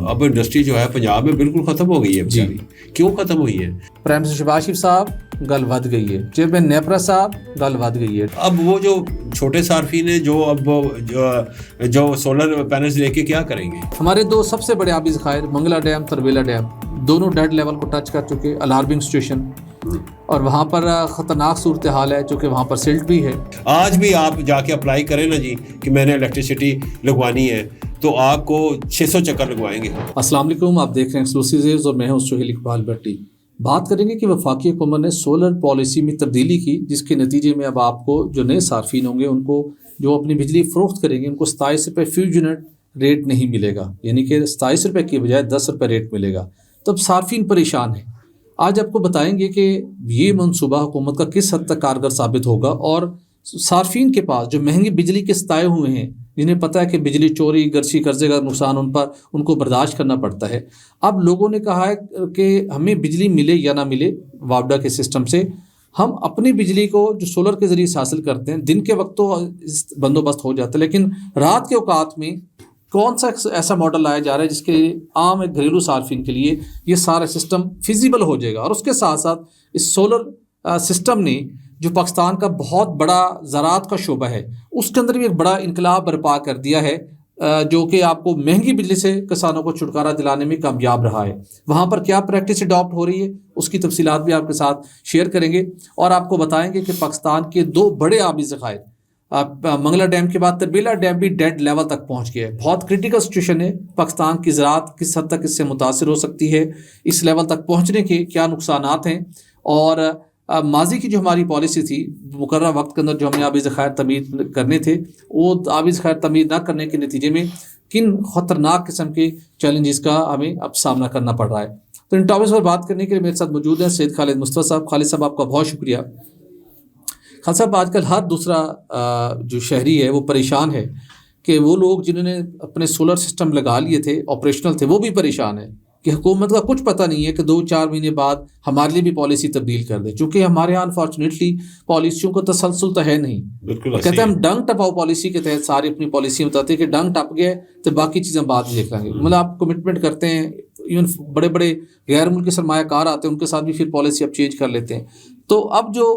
اب انڈسٹری جو ہے پنجاب میں بالکل ختم ہو گئی ہے بیچاری. کیوں ختم ہوئی ہے؟ پرائم منسٹر شہباز شریف صاحب گل ود گئی ہے, چیئرمین نیپرا صاحب گل ود گئی ہے. اب وہ جو چھوٹے صارفین ہیں جو اب جو سولر پینلز لے کے کیا کریں گے؟ ہمارے دو سب سے بڑے آبی ذخائر منگلا ڈیم, تربیلا ڈیم, دونوں ڈیڈ لیول کو ٹچ کر چکے, الارمنگ سچویشن, اور وہاں پر خطرناک صورتحال ہے چونکہ وہاں پر سلٹ بھی ہے. آج بھی آپ جا کے اپلائی کریں نا جی کہ میں نے الیکٹریسٹی لگوانی ہے تو آپ کو 600 چکر لگوائیں گے. السلام علیکم, آپ دیکھ رہے ہیں ایکسکلوسیو ویوز اور میں ہوں سہیل اقبال بھٹی. بات کریں گے کہ وفاقی حکومت نے سولر پالیسی میں تبدیلی کی جس کے نتیجے میں اب آپ کو جو نئے صارفین ہوں گے ان کو جو اپنی بجلی فروخت کریں گے ان کو 27 روپے فی یونٹ ریٹ نہیں ملے گا, یعنی کہ 27 روپے کی بجائے 10 روپے ریٹ ملے گا. تب صارفین پریشان ہیں. آج آپ کو بتائیں گے کہ یہ منصوبہ حکومت کا کس حد تک کارگر ثابت ہوگا اور صارفین کے پاس جو مہنگی بجلی کے ستائے ہوئے ہیں جنہیں پتہ ہے کہ بجلی چوری گرچی قرضے کا نقصان ان کو برداشت کرنا پڑتا ہے, اب لوگوں نے کہا ہے کہ ہمیں بجلی ملے یا نہ ملے وابڈا کے سسٹم سے, ہم اپنی بجلی کو جو سولر کے ذریعے سے حاصل کرتے ہیں دن کے وقت تو بندوبست ہو جاتا ہے لیکن رات کے اوقات میں کون سا ایسا ماڈل لایا جا رہا ہے جس کے لیے عام ایک گھریلو صارفین کے لیے یہ سارا سسٹم فیزیبل ہو جائے گا. اور اس کے ساتھ ساتھ اس سولر سسٹم نے جو پاکستان کا بہت بڑا زراعت کا شعبہ ہے اس کے اندر بھی ایک بڑا انقلاب برپا کر دیا ہے جو کہ آپ کو مہنگی بجلی سے کسانوں کو چھٹکارا دلانے میں کامیاب رہا ہے. وہاں پر کیا پریکٹس اڈاپٹ ہو رہی ہے اس کی تفصیلات بھی آپ کے ساتھ شیئر کریں گے اور آپ کو بتائیں گے کہ پاکستان کے دو بڑے آبی ذخائر منگلا ڈیم کے بعد تربیلا ڈیم بھی ڈیڈ لیول تک پہنچ گیا ہے. بہت کرٹیکل سچویشن ہے. پاکستان کی زراعت کس حد تک اس سے متاثر ہو سکتی ہے, اس لیول تک پہنچنے کے کیا نقصانات ہیں, اور ماضی کی جو ہماری پالیسی تھی مقررہ وقت کے اندر جو ہم نے آبی ذخائر تعمیر کرنے تھے وہ آبی ذخائر تعمیر نہ کرنے کے نتیجے میں کن خطرناک قسم کے چیلنجز کا ہمیں اب سامنا کرنا پڑ رہا ہے. تو ان ٹاپکس پر بات کرنے کے لیے میرے ساتھ موجود ہیں سید خالد مصطفی صاحب. خالد صاحب آپ کا بہت شکریہ. خالد صاحب آج کل ہر دوسرا جو شہری ہے وہ پریشان ہے کہ وہ لوگ جنہوں نے اپنے سولر سسٹم لگا لیے تھے آپریشنل تھے وہ بھی پریشان ہیں کہ حکومت کا کچھ پتہ نہیں ہے کہ 2-4 مہینے بعد ہمارے لیے بھی پالیسی تبدیل کر دے, چونکہ ہمارے یہاں انفارچونیٹلی پالیسیوں کو تسلسل تو ہے نہیں. کہتے ہیں ہم ڈنگ ٹپاؤ پالیسی کے تحت ساری اپنی پالیسی بتاتے ہیں کہ ڈنگ ٹپ گئے تو باقی چیزیں بعد میں دیکھ لیں گے. مطلب آپ کمٹمنٹ کرتے ہیں, ایون بڑے بڑے غیر ملکی سرمایہ کار آتے ہیں ان کے ساتھ بھی پھر پالیسی اب چینج کر لیتے ہیں. تو اب جو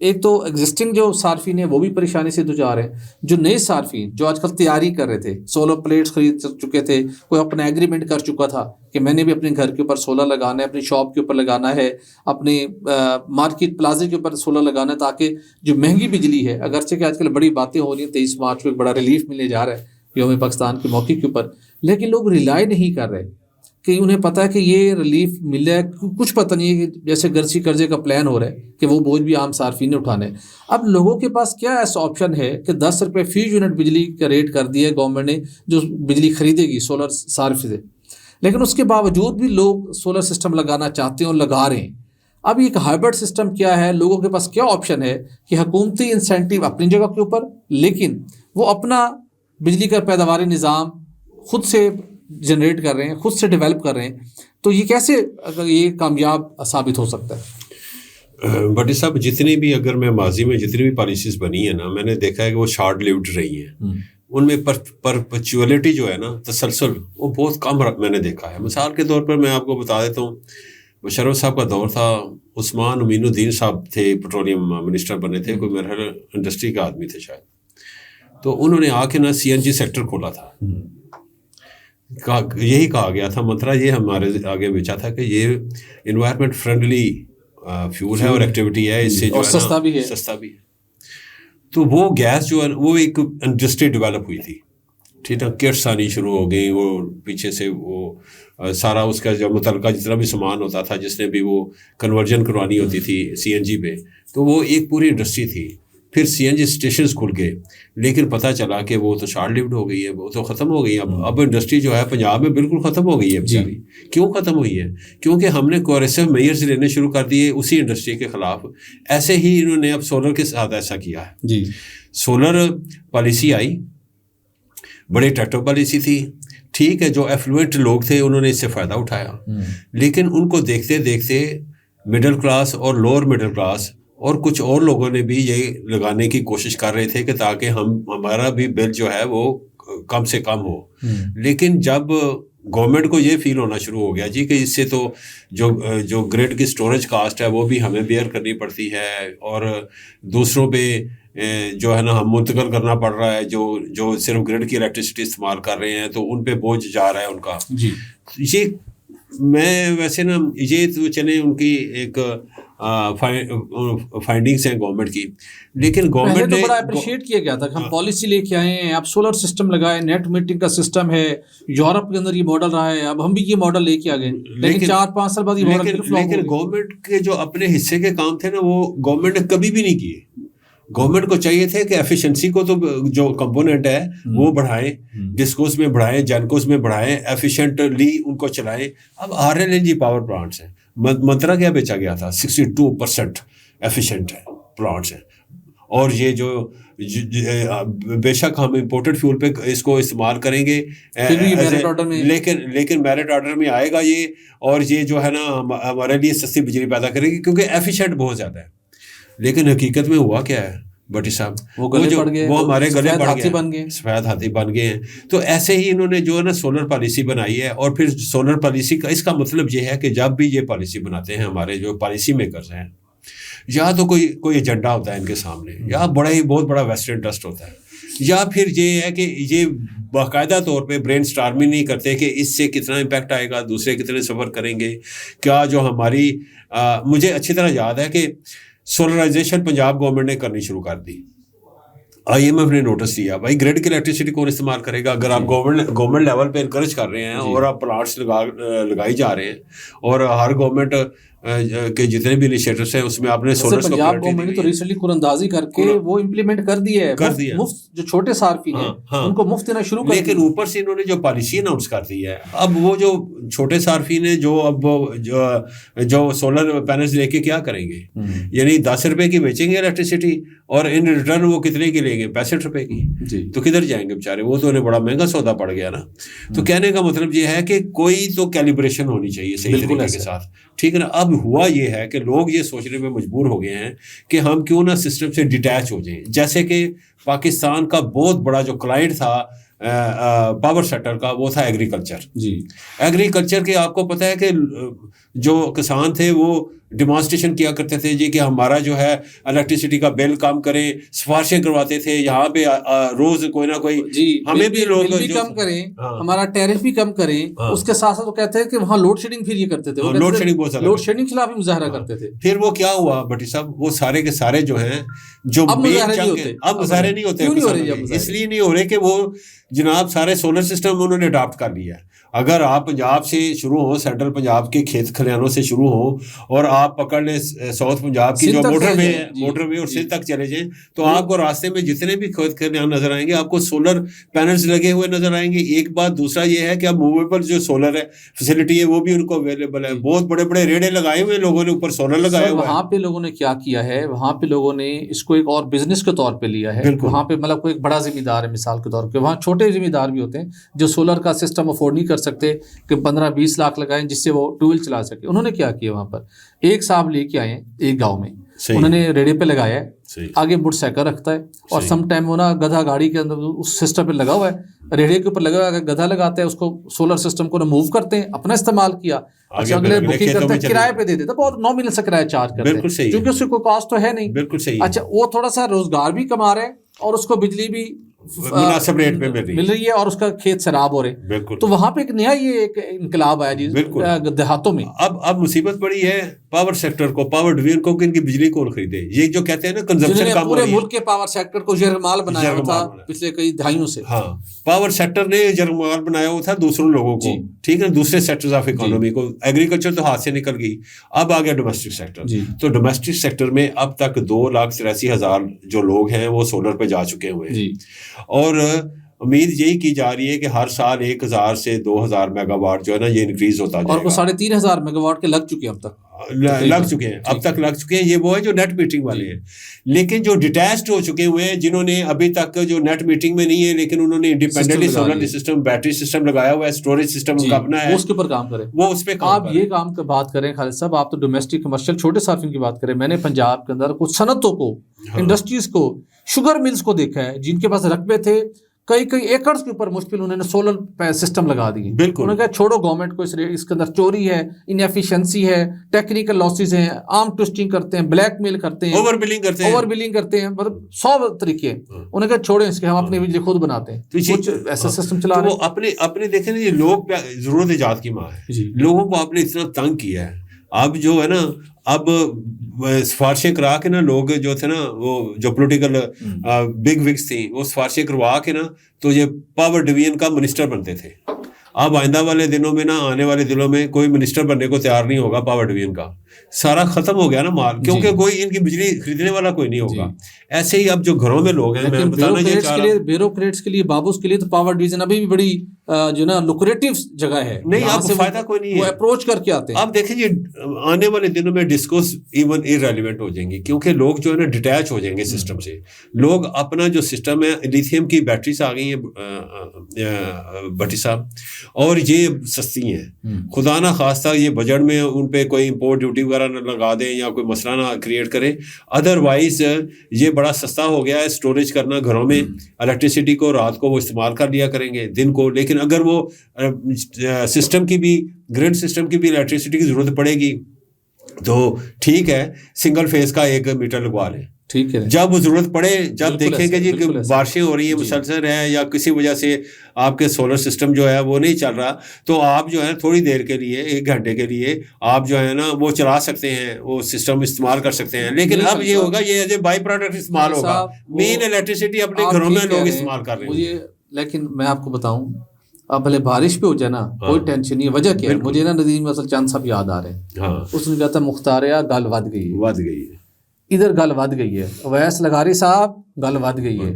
ایک تو ایگزسٹنگ جو صارفین ہیں وہ بھی پریشانی سے دوچار ہیں, جو نئے صارفین جو آج کل تیاری کر رہے تھے, سولر پلیٹس خرید چکے تھے, کوئی اپنا ایگریمنٹ کر چکا تھا کہ میں نے بھی اپنے گھر کے اوپر سولر لگانا ہے, اپنی شاپ کے اوپر لگانا ہے, اپنے مارکیٹ پلازے کے اوپر سولر لگانا ہے تاکہ جو مہنگی بجلی ہے, اگرچہ کہ آج کل بڑی باتیں ہو رہی ہیں 23 مارچ کو ایک بڑا ریلیف ملنے جا رہا ہے یوم پاکستان کے موقع کے اوپر, لیکن لوگ ریلائی نہیں کر رہے کہ انہیں پتہ ہے کہ یہ ریلیف مل رہا ہے, کچھ پتہ نہیں ہے کہ جیسے گرچی قرضے کا پلان ہو رہا ہے کہ وہ بوجھ بھی عام صارفین نے اٹھانا ہے. اب لوگوں کے پاس کیا ایسا آپشن ہے کہ 10 روپے فی یونٹ بجلی کا ریٹ کر دیا ہے گورنمنٹ نے جو بجلی خریدے گی سولر صارف سے, لیکن اس کے باوجود بھی لوگ سولر سسٹم لگانا چاہتے ہیں اور لگا رہے ہیں. اب ایک ہائبرڈ سسٹم کیا ہے, لوگوں کے پاس کیا آپشن ہے کہ حکومتی انسینٹیو اپنی جگہ کے اوپر لیکن وہ اپنا بجلی کا پیداواری نظام خود سے جنریٹ کر رہے ہیں, خود سے ڈیولپ کر رہے ہیں. تو یہ کیسے اگر یہ کامیاب ثابت ہو سکتا ہے؟ بٹی صاحب جتنی بھی اگر میں ماضی میں جتنی بھی پالیسیز بنی ہیں نا میں نے دیکھا ہے کہ وہ شارٹ لیوڈ رہی ہیں. ان میں پرپیچولیٹی جو ہے نا تسلسل وہ بہت کم میں نے دیکھا ہے. مثال کے طور پر میں آپ کو بتا دیتا ہوں, مشرف صاحب کا دور تھا, عثمان امین الدین صاحب تھے پیٹرولیم منسٹر بنے تھے, کوئی میرا انڈسٹری کا آدمی تھے شاید, تو انہوں نے آ کے نا CNG سیکٹر کھولا تھا. یہی کہا گیا تھا منترا یہ ہمارے آگے بیچا تھا کہ یہ انوائرمنٹ فرینڈلی فیول ہے اور ایکٹیویٹی ہے, اس سے جو ہے سستا بھی ہے. تو وہ گیس جو ہے وہ ایک انڈسٹری ڈیولپ ہوئی تھی, ٹھیک ہے, کٹس آنی شروع ہو گئی, وہ پیچھے سے وہ سارا اس کا جو متعلقہ جتنا بھی سامان ہوتا تھا جس نے بھی وہ کنورژن کروانی ہوتی تھی CNG پہ, تو وہ ایک پوری انڈسٹری تھی. پھر CNG اسٹیشنز کھل گئے, لیکن پتہ چلا کہ وہ تو شارٹ لیوڈ ہو گئی ہے, وہ تو ختم ہو گئی. اب انڈسٹری جو ہے پنجاب میں بالکل ختم ہو گئی ہے بیچاری. کیوں ختم ہوئی ہے؟ کیونکہ ہم نے کوریسو میئرز لینے شروع کر دیے اسی انڈسٹری کے خلاف. ایسے ہی انہوں نے اب سولر کے ساتھ ایسا کیا ہے. سولر پالیسی آئی, بڑی ٹیکٹو پالیسی تھی, ٹھیک ہے, جو ایفلوئنٹ لوگ تھے انہوں نے اس سے فائدہ اٹھایا, لیکن ان کو دیکھتے دیکھتے مڈل کلاس اور لوور مڈل کلاس اور کچھ اور لوگوں نے بھی یہ لگانے کی کوشش کر رہے تھے کہ تاکہ ہمارا بھی بل جو ہے وہ کم سے کم ہو. لیکن جب گورنمنٹ کو یہ فیل ہونا شروع ہو گیا جی کہ اس سے تو جو گریڈ کی سٹوریج کاسٹ ہے وہ بھی ہمیں بیئر کرنی پڑتی ہے اور دوسروں پہ جو ہے نا ہم منتقل کرنا پڑ رہا ہے جو صرف گریڈ کی الیکٹریسٹی استعمال کر رہے ہیں تو ان پہ بوجھ جا رہا ہے ان کا جی. یہ میں ویسے نا یہ تو چلیں ان کی ایک فائنڈنگس ہیں گورنمنٹ کی, لیکن گورنمنٹ نے بڑا اپریشیٹ کیا گیا تھا کہ ہم پالیسی لے کے آئے ہیں, اب سولر سسٹم لگائے, نیٹ میٹنگ کا سسٹم ہے, یورپ کے اندر یہ ماڈل رہا ہے, اب ہم بھی یہ ماڈل لے کے آ گئے, لیکن 4-5 سال بعد یہ ماڈل لیکن گورنمنٹ کے جو اپنے حصے کے کام تھے نا وہ گورنمنٹ نے کبھی بھی نہیں کیے. گورنمنٹ کو چاہیے تھے کہ ایفیشنسی کو تو جو کمپوننٹ ہے وہ بڑھائیں, ڈسکوز میں بڑھائیں, جینکوز میں بڑھائیں, ایفیشینٹلی ان کو چلائیں. اب RLNG پاور پلانٹس ہیں, منترا کیا بیچا گیا تھا 62% ایفیشینٹ ہے پلانٹس ہیں, اور یہ جو بے شک ہم امپورٹڈ فیول پہ اس کو استعمال کریں گے لیکن میرٹ آرڈر میں آئے گا یہ, اور یہ جو ہے نا ہمارے لیے سستی بجلی پیدا کرے گی کیونکہ ایفیشینٹ بہت زیادہ ہے. لیکن حقیقت میں ہوا کیا ہے بٹی صاحب, وہ ہمارے گلے بڑھ گئے, سفید ہاتھی بن گئے ہیں. تو ایسے ہی انہوں نے جو ہے نا سولر پالیسی بنائی ہے, اور پھر سولر پالیسی کا اس کا مطلب یہ ہے کہ جب بھی یہ پالیسی بناتے ہیں ہمارے جو پالیسی میکرز ہیں, یا تو کوئی ایجنڈا ہوتا ہے ان کے سامنے, یا بہت بڑا ویسٹرن انٹرسٹ ہوتا ہے, یا پھر یہ ہے کہ یہ باقاعدہ طور پہ برین اسٹارمنگ نہیں کرتے کہ اس سے کتنا امپیکٹ آئے گا, دوسرے کتنے سفر کریں گے, کیا جو ہماری مجھے اچھی طرح یاد ہے کہ سولرائزیشن پنجاب گورنمنٹ نے کرنی شروع کر دی. IMF نے نوٹس دیا بھائی گریڈ کی الیکٹریسٹی کون استعمال کرے گا, اگر آپ گورنمنٹ لیول پہ انکریج کر رہے ہیں اور آپ پلانٹس لگائی جا رہے ہیں, اور ہر گورنمنٹ کے جتنے بھی انیشیٹوز ہیں اس میں آپ نے سولر کو پنجاب گورنمنٹ نے تو ریسنٹلی قراردادی کر کے وہ امپلیمنٹ کر دیا ہے, مفت جو چھوٹے صارفین ہیں ان کو مفت دینا شروع کر دیا. لیکن اوپر سے انہوں نے جو پالیسی اناؤنس کر دی ہے, اب وہ جو چھوٹے صارفین ہیں جو سولر پینلز لے کے کیا کریں گے, یعنی 10 روپے کی بیچیں گے الیکٹریسٹی اور ان ریٹرن وہ کتنے کی لیں گے, 65 روپے کی. تو کدھر جائیں گے بیچارے, وہ تو انہیں بڑا مہنگا سودا پڑ گیا نا. تو کہنے کا مطلب یہ ہے کہ کوئی تو کیلیبریشن ہونی چاہیے صحیح طریقے کے ساتھ, ٹھیک ہے نا. اب ہوا یہ ہے کہ لوگ یہ سوچنے میں مجبور ہو گئے ہیں کہ ہم کیوں نہ سسٹم سے ڈیٹیچ ہو جائیں. جیسے کہ پاکستان کا بہت بڑا جو کلائنٹ تھا پاور سیکٹر کا وہ تھا ایگریکلچر. ایگریکلچر کے آپ کو پتہ ہے کہ جو کسان تھے وہ ڈیمانسٹریشن کیا کرتے تھے جی کہ ہمارا جو ہے الیکٹریسٹی کا بل کم کریں, سفارشیں کرواتے تھے یہاں پہ روز کوئی نہ کوئی, ہمیں بھی لوگ بھی کم کریں, ہمارا ٹیرف بھی کم کریں. اس کے ساتھ ساتھ وہ کہتے ہیں کہ وہاں لوڈ شیڈنگ پھر یہ کرتے تھے, لوڈ شیڈنگ بہت لوڈ شیڈنگ خلاف بھی مظاہرہ کرتے تھے. پھر وہ کیا ہوا بٹی صاحب, وہ سارے کے سارے جو ہیں جو اب مظاہرے نہیں ہوتے, اس لیے نہیں ہو رہے کہ وہ جناب سارے سولر سسٹم انہوں نے اڈاپٹ کر لیا ہے. اگر آپ پنجاب سے شروع ہوں, سینٹرل پنجاب کے کھیت کھلیانوں سے شروع ہوں, اور آپ پکڑ لیں ساؤتھ پنجاب کی جو موٹر وے اور سندھ تک چلے جائیں, تو آپ کو راستے میں جتنے بھی کھیت کھلیان نظر آئیں گے آپ کو سولر پینلز لگے ہوئے نظر آئیں گے. ایک بات, دوسرا یہ ہے کہ اب موویبل جو سولر ہے فیسلٹی ہے وہ بھی ان کو اویلیبل ہے. بہت بڑے بڑے ریڑے لگائے ہوئے لوگوں نے, اوپر سولر لگائے ہوئے. وہاں پہ لوگوں نے کیا کیا ہے, وہاں پہ لوگوں نے اس کو ایک اور بزنس کے طور پہ لیا ہے. وہاں پہ مطلب کوئی ایک بڑا ذمہ دار ہے, مثال کے طور پہ وہاں چھوٹے ذمہ دار بھی ہوتے ہیں جو سولر کا سسٹم افورڈ نہیں کر سکتے کہ 15-20 لاکھ لگائیں جس سے وہ ٹویل چلا سکے. انہوں نے کیا کیا, وہاں پر ایک صاحب لے کے آئے ہیں ایک گاؤں میں, انہوں نے ریڑے پہ لگایا ہے, آگے موٹر سائیکل رکھتا ہے, اور سم ٹائم وہ نا گدھا گاڑی کے اندر اس سسٹم پہ لگا ہوا ہے, ریڑے کے اوپر لگا ہوا ہے, گدھا لگاتا ہے, اس کو سولر سسٹم کو موو کرتے ہیں, اپنا استعمال کیا, اچھا اگلے بکنگ کرتے ہیں, کرائے پہ دے دیتا, بہت نامنل سے کرایہ چارج کرتے ہیں کیونکہ اس سے کوئی کاسٹ تو ہے نہیں. بالکل صحیح. اچھا وہ تھوڑا سا روزگار بھی کما رہے ہیں اور اس کو بجلی بھی مناسب ریٹ پہ مل رہی ہے, اور اس کا کھیت سیراب ہو رہے. بالکل. تو وہاں پہ ایک نیا یہ ایک انقلاب آیا جی دیہاتوں میں. اب مصیبت پڑی ہے پاور سیکٹر کو, پاور ڈویژن کو, کہ ان کی بجلی کون خریدے. یہ جو کہتے ہیں نا کنزمپشن کم ہو رہی ہے, پورے ملک کے پاور سیکٹر کو یرغمال بنایا ہوا تھا پچھلے کئی دہائیوں سے. ہاں, پاور سیکٹر نے یرغمال بنایا ہوا تھا دوسروں لوگوں کو, ٹھیک ہے, دوسرے سیکٹرز آف اکانومی کو. ایگریکلچر تو ہاتھ سے نکل گئی, اب آ گیا ڈومیسٹک سیکٹر. تو ڈومیسٹک سیکٹر میں اب تک 2,83,000 جو لوگ ہیں وہ سولر پہ جا چکے ہوئے ہیں, اور امید یہی کی جا رہی ہے کہ ہر سال 1,000 سے 2,000 میگا واٹ جو ہے نا یہ انکریز ہوتا جائے گا. اور وہ 3,500 میگا واٹ کے لگ چکے ہیں, اب تک لگ چکے ہیں. یہ وہ ہے جو نیٹ میٹنگ والے ہیں. لیکن جو ڈیٹیچڈ ہو چکے ہوئے ہیں, جنہوں نے ابھی تک جو نیٹ میٹنگ میں نہیں ہے لیکن انہوں نے independently solar system, battery system لگایا ہوا ہے, اسٹوریج سسٹم ان کا اپنا ہے, اس کے اوپر کام کریں. وہ اس پہ آپ یہ کام کی بات کریں خالد صاحب, آپ تو ڈومیسٹک کمرشل چھوٹے صارفین کی بات کریں. میں نے پنجاب کے اندر کچھ صنعتوں کو, انڈسٹریز کو, شوگر ملز کو دیکھا ہے جن کے پاس رقبے تھے کئی ایکڑ کے اوپر مشکل انہوں نے سولر سسٹم لگا دیے. بالکل انہوں نے کہا چھوڑو گورنمنٹ کو, اس کے اندر چوری ہے, انیفیشنسی ہے, ٹیکنیکل لاسز ہیں, آرم ٹوسٹنگ کرتے ہیں, بلیک میل کرتے ہیں, اوور بلنگ کرتے ہیں, مطلب 100 طریقے. انہوں نے کہا چھوڑیں اس کے, ہم اپنی بجلی خود بناتے ہیں. کچھ ایسا سسٹم چلا رہے ہیں. اپنے دیکھیں نا, یہ لوگ ضرورت ایجاد کی ماں ہے. لوگوں کو آپ نے اتنا تنگ کیا ہے. اب جو ہے نا, اب سفارشیں کرا کے نا لوگ جو تھے نا, وہ جو پولیٹیکل بگ وگس تھیں, وہ سفارشیں کروا کے نا تو یہ پاور ڈویژن کا منسٹر بنتے تھے. اب آئندہ والے دنوں میں نا, آنے والے دنوں میں کوئی منسٹر بننے کو تیار نہیں ہوگا پاور ڈویژن کا. سارا ختم ہو گیا نا مال, کیونکہ کوئی ان کی بجلی خریدنے والا کوئی نہیں ہوگا. ایسے ہی اب جو گھروں میں لوگ ہیں, میں بتانا یہ چاہ رہا ہوں, بیوروکریٹس کے لیے, بابوس کے لیے تو پاور ڈویژن ابھی بھی بڑی جو نا لوکریٹو جگہ ہے. نہیں, آپ فائدہ کوئی نہیں ہے, وہ اپروچ کر کے آتے ہیں. آپ دیکھیں یہ آنے والے دنوں میں ڈسکوس ایون ارریلیونٹ ہو جائیں گی, کیونکہ لوگ جو ہے نا ڈیٹیچ ہو جائیں گے سسٹم سے. لوگ اپنا جو سسٹم ہے, لیتھیم کی بیٹریز آ گئی ہیں بٹی صاحب, اور یہ سستی ہیں. خدا نہ خواستہ یہ بجٹ میں ان پہ کوئی امپورٹ ڈیوٹی وغیرہ نہ لگا دیں یا کوئی مسئلہ نہ کریٹ کریں. ادروائز یہ بڑا سستا ہو گیا ہے اسٹوریج کرنا گھروں میں. الیکٹریسٹی کو رات کو وہ استعمال کر لیا کریں گے, دن کو. لیکن اگر وہ سسٹم کی بھی, گریڈ سسٹم کی بھی الیکٹریسٹی کی ضرورت پڑے گی تو ٹھیک ہے, سنگل فیز کا 1 میٹر لگوا لیں. ٹھیک ہے, جب وہ ضرورت پڑے, جب دیکھیں گے جی کہ بارشیں ہو رہی ہیں مسلسل ہیں, یا کسی وجہ سے آپ کے سولر سسٹم جو ہے وہ نہیں چل رہا, تو آپ جو ہے تھوڑی دیر کے لیے, 1 گھنٹے کے لیے آپ جو ہے نا وہ چلا سکتے ہیں, وہ سسٹم استعمال کر سکتے ہیں. لیکن اب یہ ہوگا, یہ ایز اے بائی پروڈکٹ استعمال ہوگا. مین الیکٹریسٹی اپنے گھروں میں لوگ استعمال کر رہے ہیں. لیکن میں آپ کو بتاؤں, اب بھلے بارش پہ ہو جائے نا, کوئی ٹینشن نہیں ہے. وجہ کیا ہے, مجھے نا ندیم اصل چاند صاحب یاد آ رہے ہیں. اس نے کہا تھا مختاریہ گل ود گئی ہے, ادھر گل ود گئی ہے. اویس لغاری صاحب گل ود گئی ہے,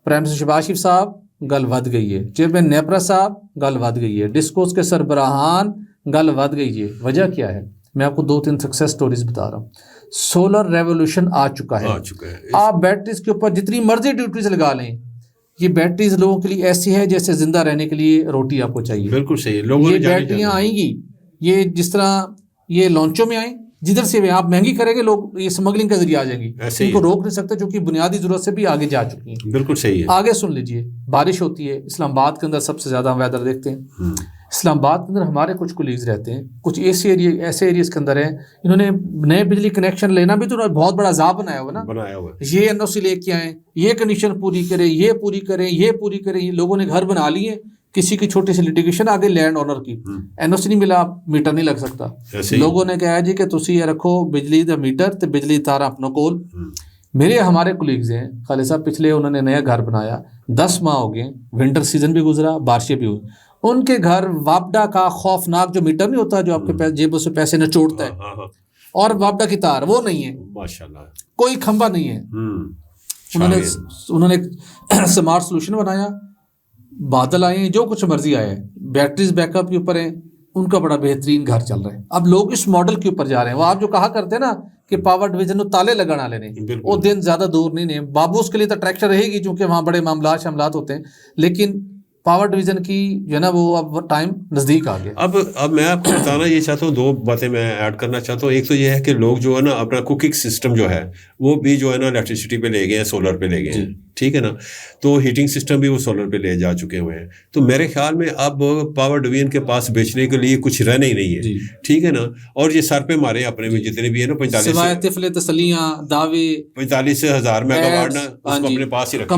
پرائم منسٹر شہباز شریف صاحب گل ود گئی ہے, چیئرمین نیپرا صاحب گل ود گئی ہے, ڈسکوس کے سربراہان گل ود گئی ہے. وجہ کیا ہے, میں آپ کو 2-3 سکسیس سٹوریز بتا رہا ہوں. سولر ریولوشن آ چکا ہے. آپ بیٹریز کے اوپر جتنی مرضی ڈیوٹیز لگا لیں, یہ بیٹریز لوگوں کے لیے ایسی ہے جیسے زندہ رہنے کے لیے روٹی آپ کو چاہیے. بالکل صحیح. لوگوں یہ بیٹریاں آئیں گی, یہ جس طرح یہ لانچوں میں آئیں, جدھر سے بھی آپ مہنگی کریں گے, لوگ یہ اسمگلنگ کا ذریعہ آ جائیں گی. ان کو روک نہیں سکتے, کیونکہ بنیادی ضرورت سے بھی آگے جا چکی ہیں. بالکل صحیح ہے. آگے سن لیجئے, بارش ہوتی ہے اسلام آباد کے اندر, سب سے زیادہ ہم ویدر دیکھتے ہیں. اسلام آباد کے اندر ہمارے کچھ کولیگز رہتے ہیں, کچھ ایسے ایریاز کے اندر ہیں, انہوں نے نئے بجلی کنیکشن لینا بھی تو بہت بڑا عذاب بنایا ہوا نا. یہ NOC لے کے آئیں, یہ کنڈیشن پوری کریں, یہ پوری کریں, یہ پوری کریں. لوگوں نے گھر بنا لیے, کسی کی چھوٹی سی لٹیگیشن آگے لینڈ آنر کی, NOC نہیں ملا, میٹر نہیں لگ سکتا. لوگوں نے کہا جی کہ تسی یہ رکھو بجلی دا میٹر تے بجلی تارا اپنا کول. میرے ہمارے کولیگز ہیں خالد صاحب, پچھلے انہوں نے نیا گھر بنایا, 10 ماہ ہو گئے, ونٹر سیزن بھی گزرا, بارشیں بھی ہوئی. ان کے گھر واپڈا کا خوفناک جو میٹر نہیں ہوتا جو آپ کے جیبوں سے پیسے نچوڑتا ہے, اور واپڈا کی تار وہ نہیں ہے, ماشاءاللہ کوئی کھمبا نہیں ہے. انہوں نے سمارٹ سولوشن بنایا, بادل آئے ہیں, جو کچھ مرضی آیا ہے, بیٹریز بیک اپ کے اوپر ہیں, ان کا بڑا بہترین گھر چل رہا ہے. اب لوگ اس ماڈل کے اوپر جا رہے ہیں. وہ آپ جو کہا کرتے ہیں نا کہ پاور ڈویژن کو تالے لگانا لینے, وہ دن زیادہ دور نہیں ہے. بابوس کے لیے تو ٹریکٹر رہے گی, چونکہ وہاں بڑے معاملات ہوتے ہیں, لیکن پاور ڈویژن کی جو ہے نا وہ اب ٹائم نزدیک آ گیا. اب میں آپ کو بتانا یہ چاہتا ہوں, 2 باتیں میں ایڈ کرنا چاہتا ہوں. ایک تو یہ ہے کہ لوگ جو ہے نا اپنا کوکنگ سسٹم جو ہے وہ بھی جو ہے نا الیکٹریسٹی پہ لے گئے ہیں, سولر پہ لے گئے ہیں, ٹھیک ہے نا. تو ہیٹنگ سسٹم بھی وہ سولر پہ لے جا چکے ہوئے ہیں. تو میرے خیال میں اب پاور ڈویژن کے پاس بیچنے کے لیے کچھ رہنا ہی نہیں ہے, ٹھیک ہے نا. اور یہ سر پہ مارے اپنے میں جتنے بھی ہیں نا 45,000 میگا واٹ نا, اس کو اپنے پاس ہی رکھیں.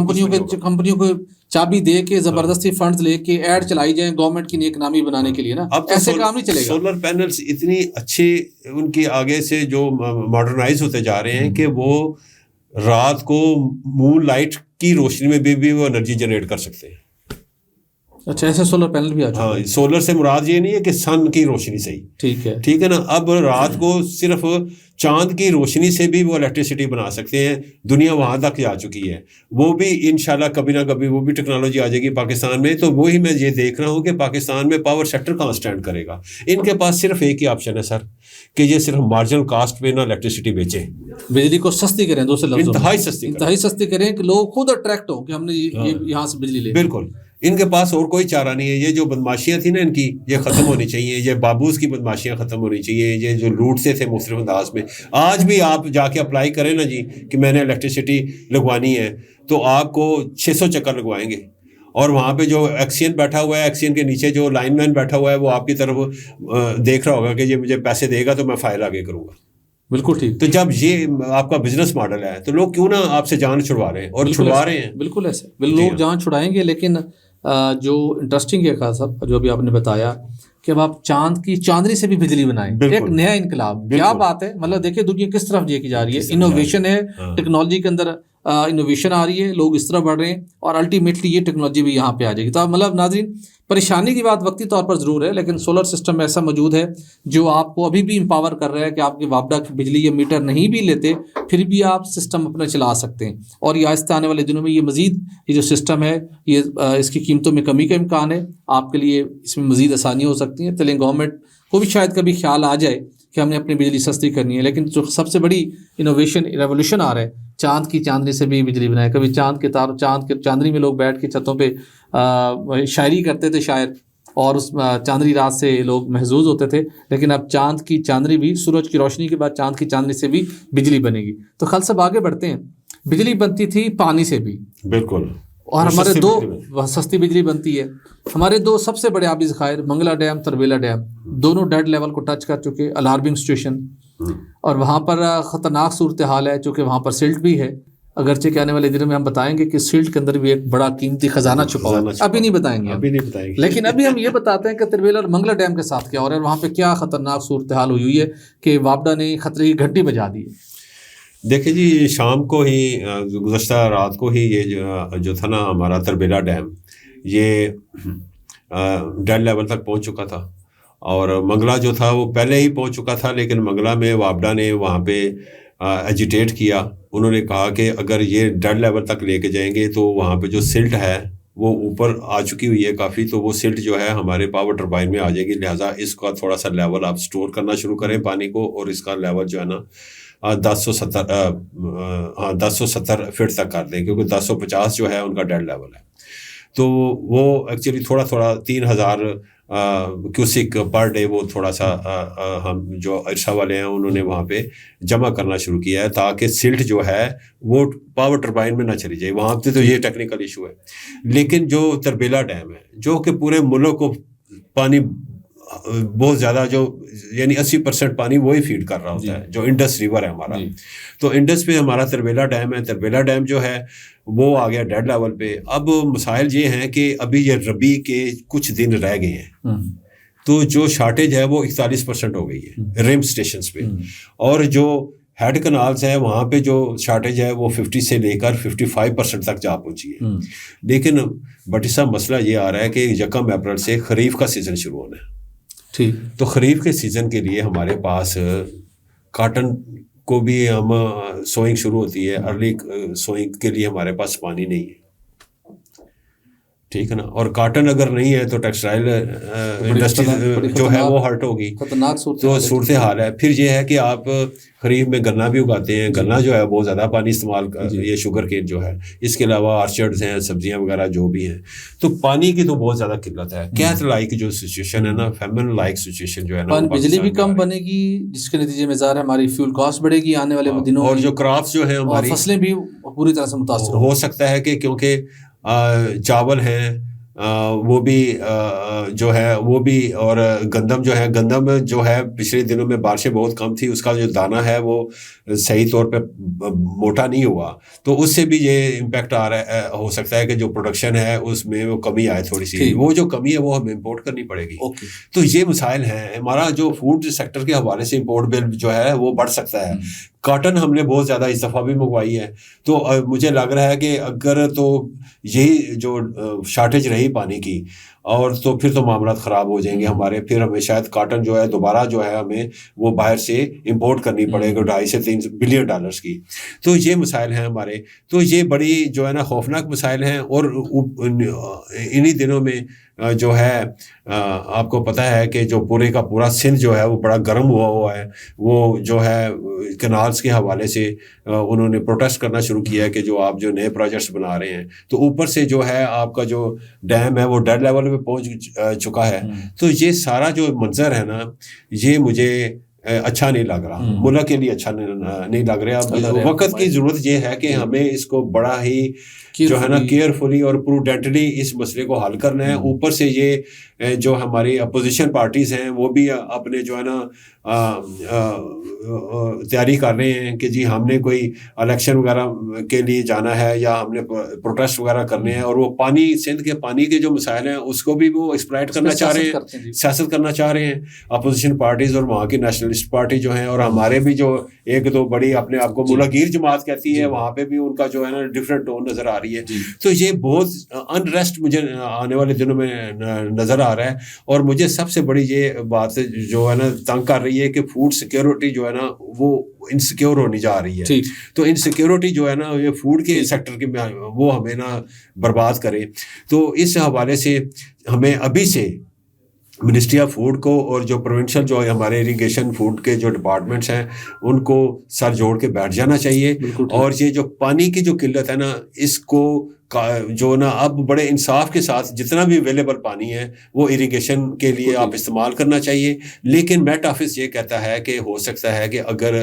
کمپنیوں کو چابی دے کے زبردستی فنڈز لے کے ایڈ چلائی جائیں گورنمنٹ کی نیک نامی بنانے کے لیے نا. ایسے کام نہیں چلے گا. سولر پینلز اتنی اچھے ان کی آگے سے جو ماڈرنائز ہوتے جا رہے ہیں کہ وہ رات کو مون لائٹ کی روشنی میں بھی وہ انرجی جنریٹ کر سکتے ہیں. اچھا, ایسے سولر پینل بھی آ چکے ہیں. ہاں, سولر سے مراد یہ نہیں ہے کہ سن کی روشنی سے ہی, ٹھیک ہے نا. اب رات کو صرف چاند کی روشنی سے بھی وہ الیکٹریسٹی بنا سکتے ہیں. دنیا وہاں تک جا چکی ہے. وہ بھی انشاءاللہ کبھی نہ کبھی وہ بھی ٹیکنالوجی آ جائے گی پاکستان میں. تو وہی میں یہ دیکھ رہا ہوں کہ پاکستان میں پاور سیکٹر کہاں اسٹینڈ کرے گا. ان کے پاس صرف ایک ہی آپشن ہے سر, کہ یہ صرف مارجنل کاسٹ پہ نا الیکٹریسٹی بیچیں, بجلی کو سستی کریں, دوسرے لفظوں انتہائی سستی کریں کہ لوگ خود اٹریکٹ ہوں کہ ہم نے یہاں سے بجلی لے. بالکل, ان کے پاس اور کوئی چارہ نہیں ہے. یہ جو بدماشیاں تھیں نا ان کی, یہ ختم ہونی چاہیے. یہ بابوس کی بدماشیاں ختم ہونی چاہیے. یہ جو لوٹتے تھے مختلف انداز میں, آج بھی آپ جا کے اپلائی کریں نا جی کہ میں نے الیکٹریسٹی لگوانی ہے, تو آپ کو 600 چکر لگوائیں گے. اور وہاں پہ جو ایکسین بیٹھا ہوا ہے, ایکسین کے نیچے جو لائن مین بیٹھا ہوا ہے وہ آپ کی طرف دیکھ رہا ہوگا کہ یہ مجھے پیسے دے گا تو میں فائل آگے کروں گا. بالکل ٹھیک. تو جب یہ آپ کا بزنس ماڈل ہے تو لوگ کیوں نہ آپ سے جان چھڑوا رہے ہیں, اور چھڑوا رہے ہیں. بالکل ایسے لوگ جان چھڑائیں گے. لیکن جو انٹرسٹنگ ہے خاص صاحب جو ابھی آپ نے بتایا کہ اب آپ چاند کی چاندنی سے بھی بجلی بنائیں, ایک نیا انقلاب. کیا بات ہے, مطلب دیکھیں دنیا کس طرف جے کی جا رہی ہے, انوویشن ہے, ٹیکنالوجی کے اندر انوویشن آ رہی ہے, لوگ اس طرح بڑھ رہے ہیں, اور الٹیمیٹلی یہ ٹیکنالوجی بھی یہاں پہ آ جائے گی. تو مطلب ناظرین پریشانی کی بات وقتی طور پر ضرور ہے, لیکن سولر سسٹم ایسا موجود ہے جو آپ کو ابھی بھی امپاور کر رہا ہے کہ آپ کی وابڈا کی بجلی یا میٹر نہیں بھی لیتے پھر بھی آپ سسٹم اپنا چلا سکتے ہیں. اور یہ آہستہ آنے والے دنوں میں یہ مزید یہ جو سسٹم ہے یہ اس کی قیمتوں میں کمی کا امکان ہے, آپ کے لیے اس میں مزید آسانی ہو سکتی ہیں. چلیں گورنمنٹ کو بھی شاید کبھی خیال آ جائے کہ ہم نے اپنی بجلی سستی کرنی ہے, لیکن جو سب سے بڑی انوویشن ریولیوشن آ رہا ہے چاند کی چاندنی سے بھی بجلی بنائے. کبھی چاند کے چاندنی میں لوگ بیٹھ کے چھتوں پہ شاعری کرتے تھے شاعر, اور اس چاندنی رات سے لوگ محظوظ ہوتے تھے, لیکن اب چاند کی چاندنی بھی سورج کی روشنی کے بعد چاند کی چاندنی سے بھی بجلی بنے گی. تو خل صاحب آگے بڑھتے ہیں. بجلی بنتی تھی پانی سے بھی, بالکل, اور ہمارے دو سستی بجلی بنتی ہے. ہمارے دو سب سے بڑے آبی ذخائر منگلا ڈیم, تربیلا ڈیم, دونوں ڈیڈ لیول کو ٹچ کر چکے, الارمنگ سچویشن, اور وہاں پر خطرناک صورتحال ہے چونکہ وہاں پر سلٹ بھی ہے. اگرچہ کہ آنے والے دنوں میں ہم بتائیں گے کہ سلٹ کے اندر بھی ایک بڑا قیمتی خزانہ چھپا ہوا ہے, ابھی نہیں بتائیں گے, لیکن ابھی ہم یہ بتاتے ہیں کہ تربیلا اور منگلا ڈیم کے ساتھ کیا ہو رہا ہے, وہاں پہ کیا خطرناک صورتحال ہوئی ہے کہ وابڈا نے خطرے کی گھنٹی بجا دی ہے. دیکھیں جی, شام کو ہی گزشتہ رات کو ہی یہ جو تھا نا ہمارا تربیلا ڈیم یہ ڈیڈ لیول تک پہنچ چکا تھا, اور منگلا جو تھا وہ پہلے ہی پہنچ چکا تھا. لیکن منگلا میں وابڈا نے وہاں پہ ایجیٹیٹ کیا. انہوں نے کہا کہ اگر یہ ڈیڈ لیول تک لے کے جائیں گے تو وہاں پہ جو سلٹ ہے وہ اوپر آ چکی ہوئی ہے کافی, تو وہ سلٹ جو ہے ہمارے پاور ٹربائن میں آ جائے گی, لہٰذا اس کا تھوڑا سا لیول آپ سٹور کرنا شروع کریں پانی کو, اور اس کا لیول جو ہے نا 1070 فٹ تک کر دیں, کیونکہ 1050 جو ہے ان کا ڈیڈ لیول ہے. تو وہ ایکچولی تھوڑا 3000 کیوسک پر ڈے وہ تھوڑا سا ہم جو عرصہ والے ہیں انہوں نے وہاں پہ جمع کرنا شروع کیا ہے, تاکہ سلٹ جو ہے وہ پاور ٹربائن میں نہ چلی جائے. وہاں پہ تو یہ ٹیکنیکل ایشو ہے. لیکن جو تربیلا ڈیم ہے جو کہ پورے ملک کو پانی بہت زیادہ جو یعنی 80% پانی وہی فیڈ کر رہا ہوتا ہے, جو انڈس ریور ہے ہمارا. تو انڈس پہ ہمارا تربیلا ڈیم ہے. تربیلا ڈیم جو ہے وہ آ گیا ڈیڈ لیول پہ. اب مسائل یہ ہیں کہ ابھی یہ ربی کے کچھ دن رہ گئے ہیں, تو جو شارٹیج ہے وہ 41% ہو گئی ہے ریم اسٹیشنس پہ, اور جو ہیڈ کنالز ہیں وہاں پہ جو شارٹیج ہے وہ 50 سے لے کر 55% تک جا پہنچی ہے. لیکن بٹ اس کا مسئلہ یہ آ رہا ہے کہ 1 اپریل سے خریف کا سیزن شروع ہونا ہے. ٹھیک, تو خریف کے سیزن کے لیے ہمارے پاس کاٹن کو بھی ہم سوئنگ شروع ہوتی ہے, ارلی سوئنگ کے لیے ہمارے پاس پانی نہیں ہے. ٹھیک ہے نا, اور کاٹن اگر نہیں ہے تو ٹیکسٹائل انڈسٹری جو ہے وہ ہرٹ ہوگی. تو صورتحال ہے. پھر یہ ہے کہ آپ خریف میں گنا بھی اگاتے ہیں, گنا جو ہے بہت زیادہ پانی استعمال یہ شوگر کین جو ہے, اس کے علاوہ آرچرڈز ہیں, سبزیاں وغیرہ جو بھی ہیں, تو پانی کی تو بہت زیادہ قلت ہے. کیت لائک جو سچویشن ہے نا, فیمن لائک سچویشن جو ہے نا, بجلی بھی کم بنے گی جس کے نتیجے میں ظاہر ہے ہماری فیول کاسٹ بڑھے گی آنے والے دنوں, اور جو کراپس جو ہیں ہماری فصلیں بھی پوری طرح سے متاثر ہو سکتا ہے کہ کیونکہ چاول ہیں وہ بھی جو ہے وہ بھی, اور گندم جو ہے پچھلے دنوں میں بارشیں بہت کم تھی, اس کا جو دانہ ہے وہ صحیح طور پہ موٹا نہیں ہوا, تو اس سے بھی یہ امپیکٹ آ رہا ہے. ہو سکتا ہے کہ جو پروڈکشن ہے اس میں وہ کمی آئے تھوڑی سی, وہ جو کمی ہے وہ ہمیں امپورٹ کرنی پڑے گی. تو یہ مسائل ہیں. ہمارا جو فوڈ سیکٹر کے حوالے سے امپورٹ بل جو ہے وہ بڑھ سکتا ہے. کاٹن ہم نے بہت زیادہ اس دفعہ بھی منگوائی ہے, تو مجھے لگ رہا ہے کہ اگر تو یہی جو شارٹیج رہی پانی کی, اور تو پھر تو معاملات خراب ہو جائیں گے ہمارے. پھر ہمیں شاید کاٹن جو ہے دوبارہ جو ہے ہمیں وہ باہر سے امپورٹ کرنی پڑے گی 2.5 سے 3 بلین ڈالرز کی. تو یہ مسائل ہیں ہمارے. تو یہ بڑی جو ہے نا خوفناک مسائل ہیں. اور انہی دنوں میں جو ہے آپ کو پتہ ہے کہ جو پورے کا پورا سندھ جو ہے وہ بڑا گرم ہوا ہے. وہ جو ہے کنالز کے حوالے سے انہوں نے پروٹیسٹ کرنا شروع کیا ہے کہ جو آپ جو نئے پروجیکٹس بنا رہے ہیں, تو اوپر سے جو ہے آپ کا جو ڈیم ہے وہ ڈیڈ لیول پہ پہنچ چکا ہے. تو یہ سارا جو منظر ہے نا, یہ مجھے اچھا نہیں لگ رہا، ملک کے لیے اچھا نہیں لگ رہا. اب وقت کی ضرورت یہ ہے کہ ہمیں اس کو بڑا ہی جو ہے نا کیئرفلی اور پروڈنٹلی اس مسئلے کو حل کرنا ہے. اوپر سے یہ جو ہماری اپوزیشن پارٹیز ہیں وہ بھی اپنے جو ہے نا تیاری کر رہے ہیں کہ جی ہم نے کوئی الیکشن وغیرہ کے لیے جانا ہے یا ہم نے پروٹیسٹ وغیرہ کرنے ہیں، اور وہ پانی، سندھ کے پانی کے جو مسائل ہیں اس کو بھی وہ ایکسپلائٹ کرنا چاہ رہے ہیں، سیاست کرنا چاہ رہے ہیں اپوزیشن پارٹیز اور وہاں کی نیشنلسٹ پارٹی جو ہیں. اور ہمارے بھی جو ایک دو بڑی اپنے آپ کو ملک گیر جماعت کہتی ہے، وہاں پہ بھی ان کا جو ہے نا ڈفرینٹ ٹون نظر آ رہی ہے. تو یہ بہت انریسٹ مجھے آنے والے دنوں میں نظر آ رہا ہے. اور مجھے سب سے بڑی یہ بات جو ہے نا تنگ کر رہی ہے کہ فوڈ سیکیورٹی جو ہے نا وہ انسیکیور ہونی جا رہی ہے. تو انسیکیورٹی جو ہے نا یہ فوڈ کے سیکٹر کے وہ ہمیں نا برباد کرے. تو اس حوالے سے ہمیں ابھی سے منسٹری آف فوڈ کو اور جو پروونشل جو ہمارے اریگیشن فوڈ کے جو ڈپارٹمنٹس ہیں ان کو سر جوڑ کے بیٹھ جانا چاہیے. اور یہ جو پانی کی جو قلت ہے نا اس کو جو نا اب بڑے انصاف کے ساتھ جتنا بھی اویلیبل پانی ہے وہ اریگیشن کے لیے آپ استعمال کرنا چاہیے. لیکن میٹ آفس یہ کہتا ہے کہ ہو سکتا ہے کہ اگر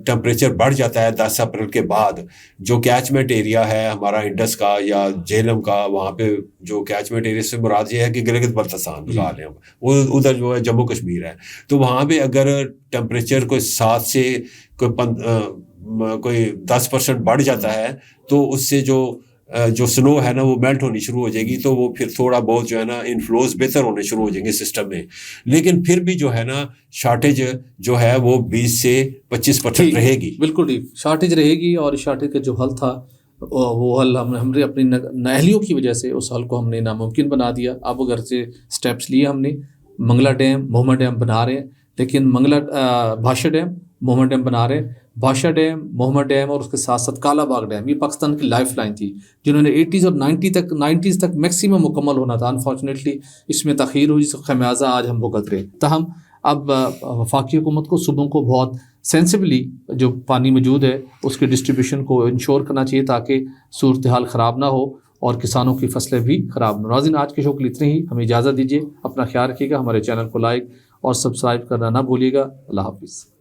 ٹمپریچر بڑھ جاتا ہے 10 اپریل کے بعد، جو کیچمنٹ ایریا ہے ہمارا انڈس کا یا جہلم کا، وہاں پہ جو کیچمنٹ ایریا سے مراد یہ ہے کہ گلگت بلتستان لگا لیں، وہ ادھر جو ہے جموں کشمیر ہے، تو وہاں پہ اگر ٹمپریچر کوئی 7 سے کوئی 10% بڑھ جاتا ہے تو اس سے جو سنو ہے نا وہ میلٹ ہونی شروع ہو جائے گی. تو وہ پھر تھوڑا بہت جو ہے نا انفلوز بہتر ہونے شروع ہو جائیں گے سسٹم میں. لیکن پھر بھی جو ہے نا شارٹیج جو ہے وہ 20 سے 25% رہے گی. بالکل ٹھیک، شارٹیج رہے گی. اور شارٹیج کا جو حل تھا وہ حل ہم نے اپنی نااہلیوں کی وجہ سے اس حل کو ہم نے ناممکن بنا دیا. اب اگر سے اسٹیپس لیے ہم نے، منگلا ڈیم، محمد ڈیم بنا رہے ہیں، لیکن بھاشا ڈیم، محمد ڈیم بنا رہے ہیں. بھاشا ڈیم، محمد ڈیم اور اس کے ساتھ ساتھ کالا باغ ڈیم، یہ پاکستان کی لائف لائن تھی جنہوں نے 80s اور 90s تک میکسیمم مکمل ہونا تھا. انفارچونیٹلی اس میں تاخیر ہوئی، جس کا خمیازہ آج ہم بھگت رہے. تاہم اب وفاقی حکومت کو صوبوں کو بہت سینسبلی جو پانی موجود ہے اس کے ڈسٹریبیوشن کو انشور کرنا چاہیے تاکہ صورتحال خراب نہ ہو اور کسانوں کی فصلیں بھی خراب نہ. ناظرین، آج کے شو کے لیے اتنے ہی. ہمیں اجازت دیجیے، اپنا خیال رکھیے گا، ہمارے چینل کو لائک اور سبسکرائب کرنا نہ بھولیے گا. اللہ حافظ.